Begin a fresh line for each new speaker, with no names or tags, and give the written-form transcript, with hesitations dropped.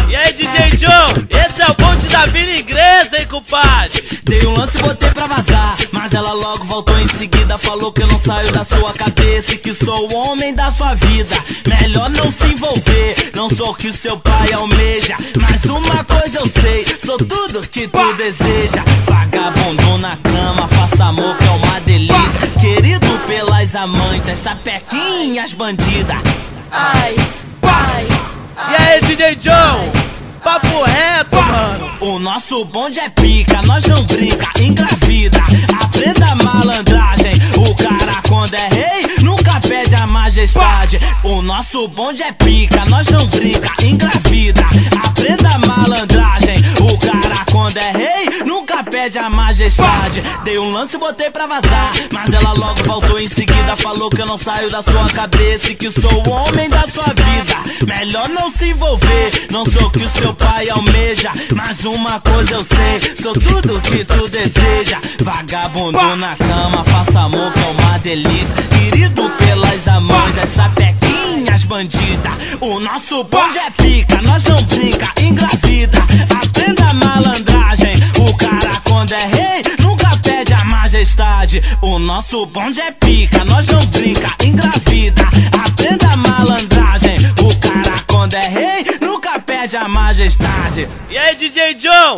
E aí, DJ John, esse é o bonde da Vila Inglesa, hein, compadre?
Dei um lance e botei pra vazar, mas ela logo voltou em seguida. Falou que eu não saio da sua cabeça e que sou o homem da sua vida. Melhor não se envolver, não sou o que seu pai almeja. Mas uma coisa eu sei, sou tudo que tu deseja. Vagabundo na cama, faça amor que é uma delícia. Querido pelas amantes, as sapequinhas bandidas.
Ai, ai.
E aí, DJ John, papo reto, mano.
O nosso bonde é pica, nós não brinca, engravida. Aprenda a malandragem, o cara quando é rei nunca pede a majestade. O nosso bonde é pica, nós não brinca, engravida. Aprenda a malandragem, o cara quando é rei nunca pede a majestade. Dei um lance e botei pra vazar, mas ela logo voltou em seguida. Falou que eu não saio da sua cabeça e que sou o homem da sua vida. Melhor não se envolver, não sou o que o seu pai almeja. Mas uma coisa eu sei, sou tudo que tu deseja. Vagabundo na cama, faça amor que é uma delícia. Querido pelas amantes, as sapequinhas bandida. O nosso bonde é pica, nós não brinca, engravida. Aprenda a malandragem, o cara quando é rei nunca pede a majestade. O nosso bonde é pica, nós não brinca, engravida. Aprenda a malandragem, o cara quando é rei nunca pede a majestade.
E aí, DJ John?